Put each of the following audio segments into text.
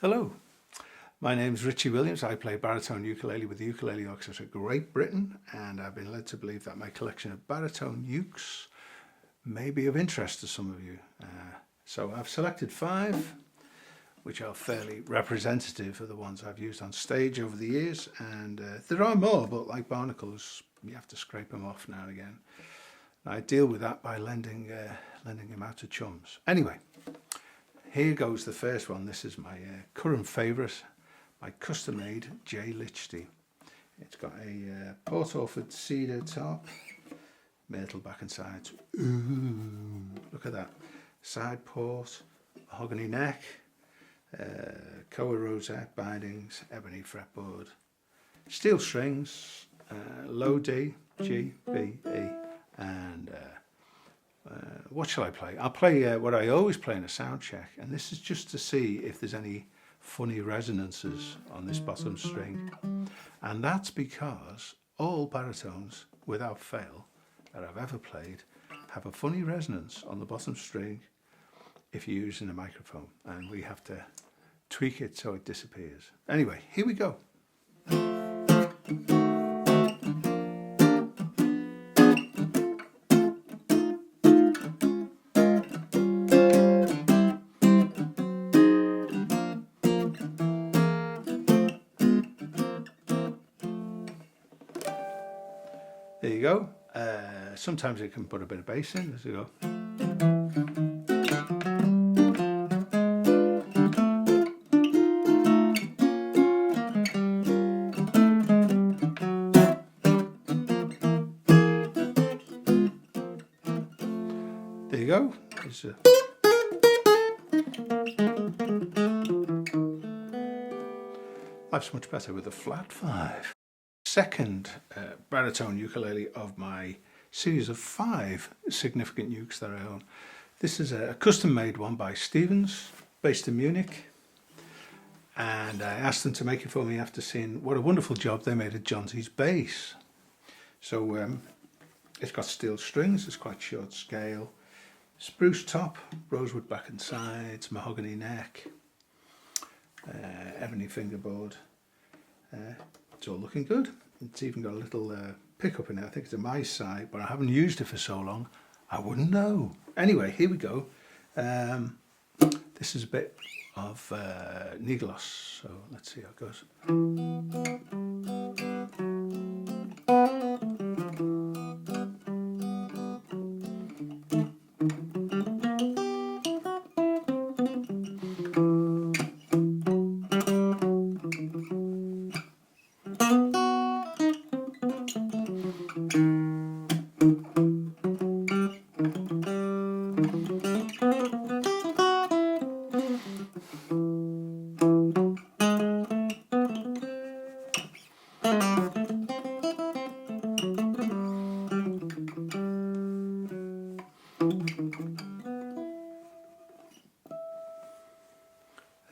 Hello, my name's Richie Williams. I play baritone ukulele with the Ukulele Orchestra of Great Britain, and I've been led to believe that my collection of baritone ukes may be of interest to some of you. So I've selected 5, which are fairly representative of the ones I've used on stage over the years, and there are more, but like barnacles, you have to scrape them off now and again. I deal with that by lending them out to chums. Anyway, here goes the first one. This is my current favourite, my custom-made J. Lichtstein. It's got a Port Orford cedar top, myrtle back and sides. Ooh, look at that. Side port, mahogany neck, koa rosette bindings, ebony fretboard, steel strings, low D, G, B, E, and what shall I play? I'll play what I always play in a sound check, and this is just to see if there's any funny resonances on this bottom string, and that's because all baritones, without fail, that I've ever played have a funny resonance on the bottom string if you're using a microphone, and we have to tweak it so it disappears. Anyway, here we go. There you go. Sometimes it can put a bit of bass in as we go. There you go. Life's much better with a flat 5. Second baritone ukulele of my series of 5 significant ukes that I own. This is a custom-made one by Stevens, based in Munich, and I asked them to make it for me after seeing what a wonderful job they made at Johnson's bass. So it's got steel strings, it's quite short scale, spruce top, rosewood back and sides, mahogany neck, ebony fingerboard. It's all looking good. It's even got a little pickup in it. I think it's a my side, but I haven't used it for so long I wouldn't know. Anyway, here we go. This is a bit of Niglos, so let's see how it goes.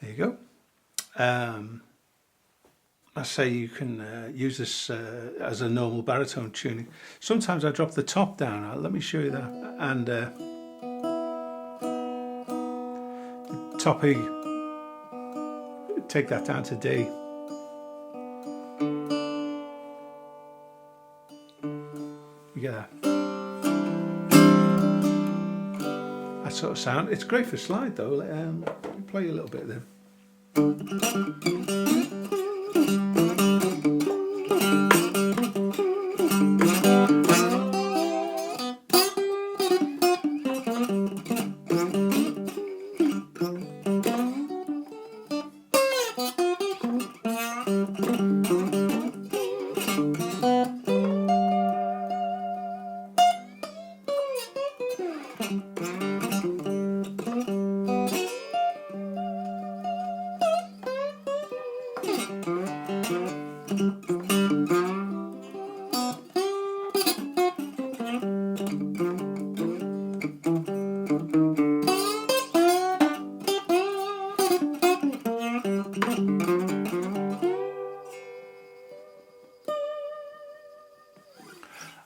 There you go. I say you can use this as a normal baritone tuning. Sometimes I drop the top down. Let me show you that. And the top E, take that down to D. You get that? That sort of sound. It's great for slide though. Let me play you a little bit there.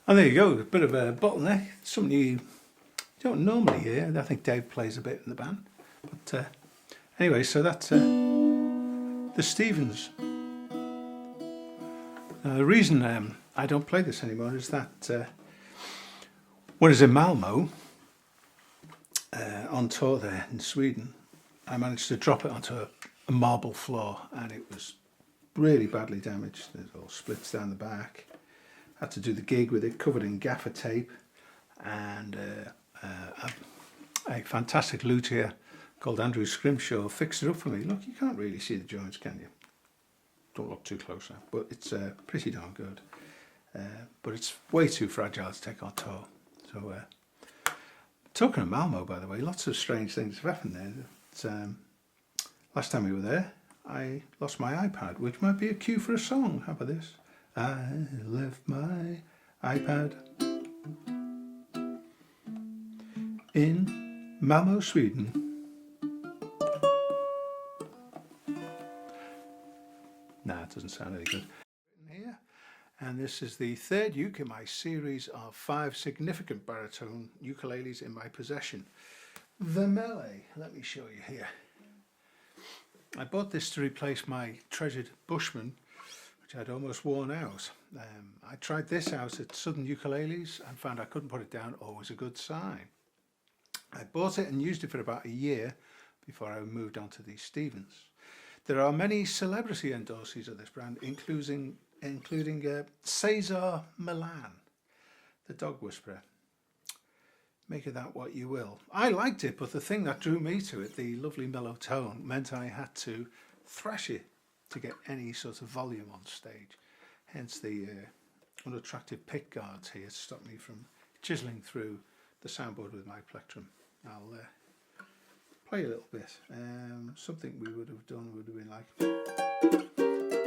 And there you go, a bit of a bottleneck, something you don't normally hear. I think Dave plays a bit in the band. But anyway, so that's the Stevens. The reason I don't play this anymore is that when I was in Malmo on tour there in Sweden, I managed to drop it onto a marble floor and it was really badly damaged. There's all splits down the back. Had to do the gig with it covered in gaffer tape, and a fantastic luthier called Andrew Scrimshaw fixed it up for me. Look, you can't really see the joints, can you? Don't look too close now, but it's pretty darn good. But it's way too fragile to take on tour. So, talking of Malmo, by the way, lots of strange things have happened there. It's, last time we were there, I lost my iPad, which might be a cue for a song. How about this? I left my iPad in Malmo, Sweden. Nah, it doesn't sound any good. Here, and this is the third uke in my series of 5 significant baritone ukuleles in my possession. The Mele, let me show you here. I bought this to replace my treasured Bushman, which I'd almost worn out. I tried this out at Southern Ukuleles and found I couldn't put it down, always a good sign. I bought it and used it for about a year before I moved on to these Stevens. There are many celebrity endorsees of this brand, including Cesar Millan, the dog whisperer. Make of that what you will. I liked it, but the thing that drew me to it, the lovely mellow tone, meant I had to thrash it to get any sort of volume on stage. Hence the unattractive pick guards here to stop me from chiseling through the soundboard with my plectrum. I'll play a little bit. Something we would have done would have been like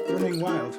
Running Wild.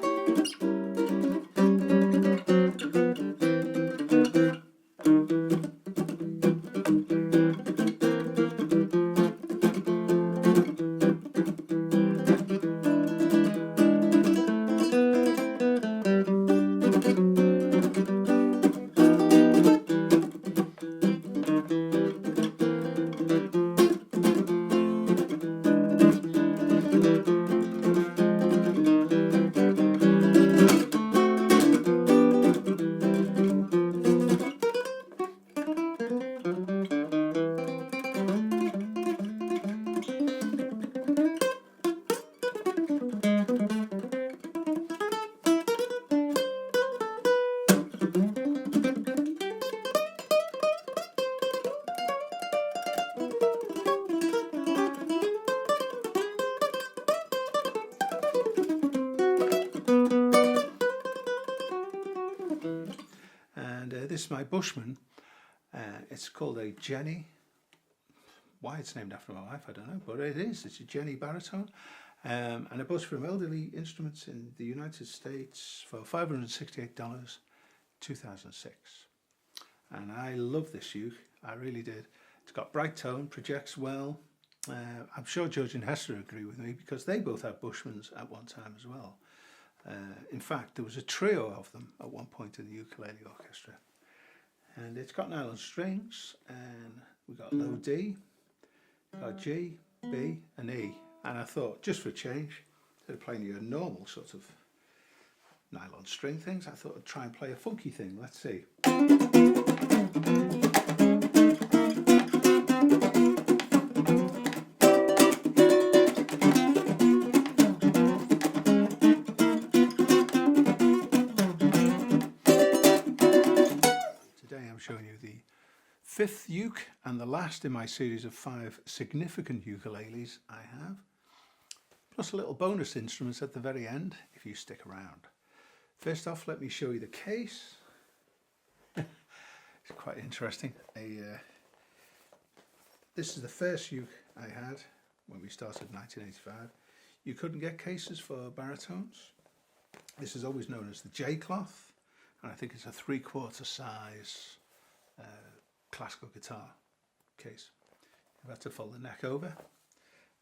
This is my Bushman. It's called a Jenny. Why it's named after my wife, I don't know, but it is. It's a Jenny baritone. And I bought it from Elderly Instruments in the United States for $568, 2006. And I love this uke. I really did. It's got bright tone, projects well. I'm sure George and Hester agree with me because they both had Bushmans at one time as well. In fact, there was a trio of them at one point in the Ukulele Orchestra. And it's got nylon strings, and we got low D, got G, B, and E. And I thought, just for a change, instead of playing your normal sort of nylon string things, I thought I'd try and play a funky thing. Let's see. Showing you the 5th uke and the last in my series of 5 significant ukuleles I have, plus a little bonus instruments at the very end if you stick around. First off, let me show you the case. It's quite interesting. This is the first uke I had when we started in 1985. You couldn't get cases for baritones. This is always known as the J cloth, and I think it's a 3/4 size classical guitar case. You've had to fold the neck over.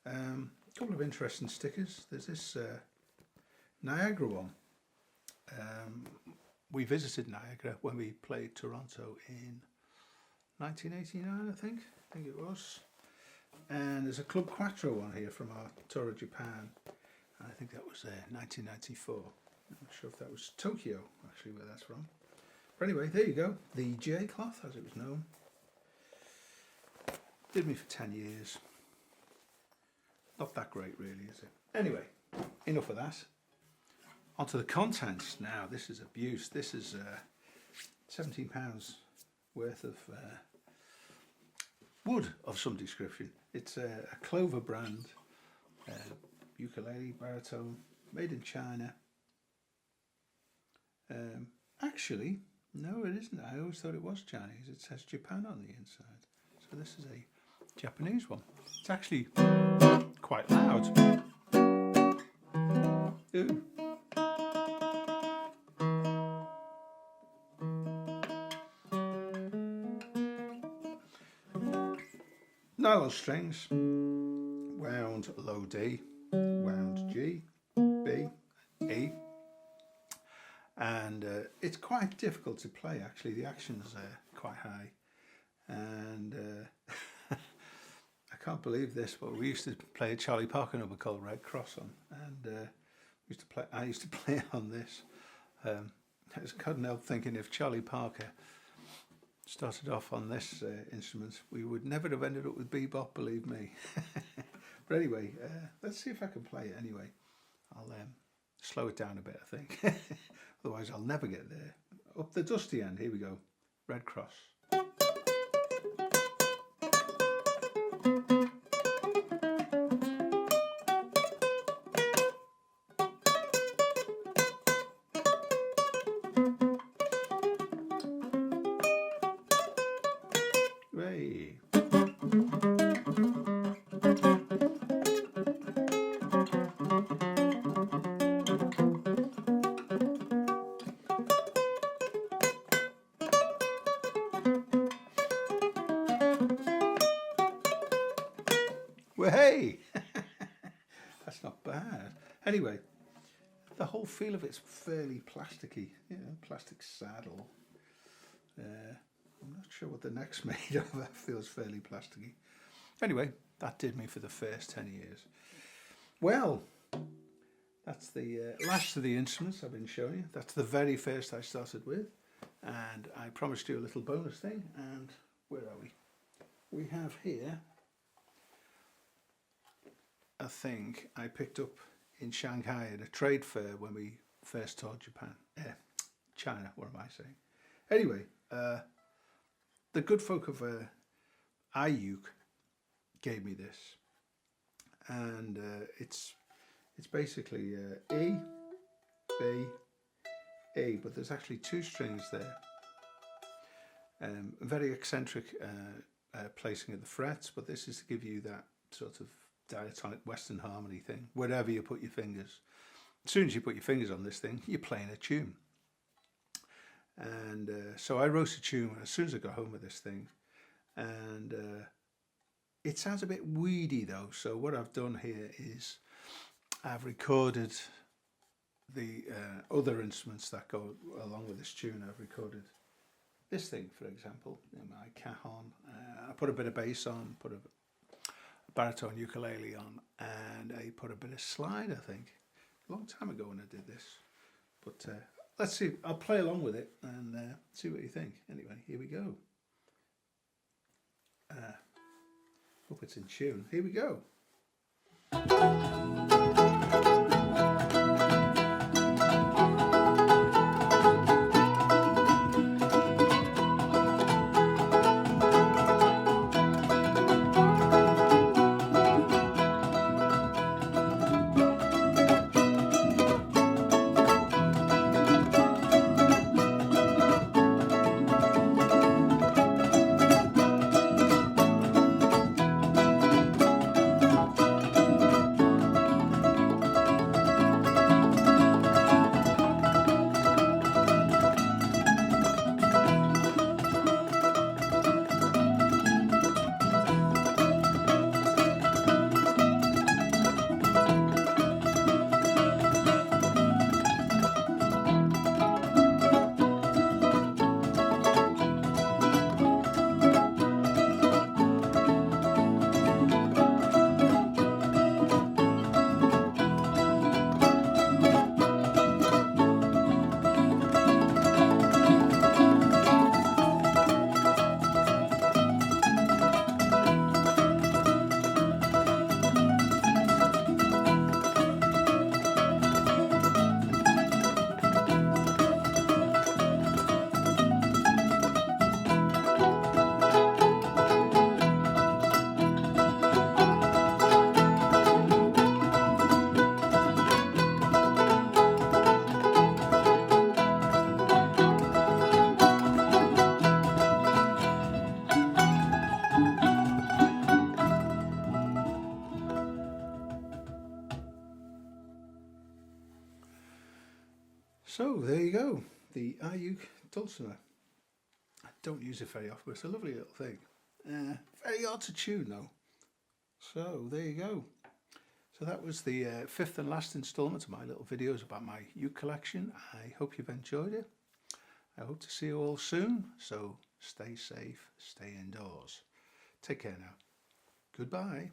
A couple of interesting stickers. There's this Niagara one. We visited Niagara when we played Toronto in 1989, I think it was. And there's a Club Quattro one here from our tour of Japan. I think that was 1994. I'm not sure if that was Tokyo, actually, where that's from. But anyway, there you go. The J cloth, as it was known. Did me for 10 years. Not that great, really, is it? Anyway, enough of that. Onto the contents now. This is abuse. This is £17 worth of wood of some description. It's a Clover brand ukulele, baritone, made in China. Actually, no, it isn't. I always thought it was Chinese. It says Japan on the inside. So this is a Japanese one. It's actually quite loud. Ooh. Nylon strings, wound low D, wound G, B, E, and it's quite difficult to play actually. The action's quite high, and I can't believe this, but we used to play a Charlie Parker number called Red Cross on, and I used to play on this. I just couldn't help thinking if Charlie Parker started off on this instrument, we would never have ended up with bebop, believe me. But anyway, let's see if I can play it anyway. I'll slow it down a bit, I think. Otherwise I'll never get there. Up the dusty end, here we go. Red Cross. Hey. Well, hey, that's not bad. Anyway, the whole feel of it's fairly plasticky, plastic saddle. I'm not sure what the neck's made of. That feels fairly plasticky. Anyway, that did me for the first 10 years. Well, that's the last of the instruments I've been showing you. That's the very first I started with. And I promised you a little bonus thing. And where are we? We have here a thing I picked up in Shanghai at a trade fair when we first toured China, what am I saying? Anyway, the good folk of iUke gave me this, and it's basically E, B, E, but there's actually two strings there. Very eccentric placing of the frets, but this is to give you that sort of diatonic Western harmony thing, wherever you put your fingers. As soon as you put your fingers on this thing, you're playing a tune. And so I wrote a tune as soon as I got home with this thing, and it sounds a bit weedy though. So what I've done here is I've recorded the other instruments that go along with this tune. I've recorded this thing, for example, my cajon. I put a bit of bass on, put a baritone ukulele on, and I put a bit of slide, I think. A long time ago when I did this. But let's see, I'll play along with it and see what you think. Anyway, here we go. Hope it's in tune. Here we go. So there you go, the uke dulcimer. I don't use it very often, but it's a lovely little thing. Very hard to tune though. So there you go. So that was the fifth and last instalment of my little videos about my uke collection. I hope you've enjoyed it. I hope to see you all soon. So stay safe, stay indoors. Take care now. Goodbye.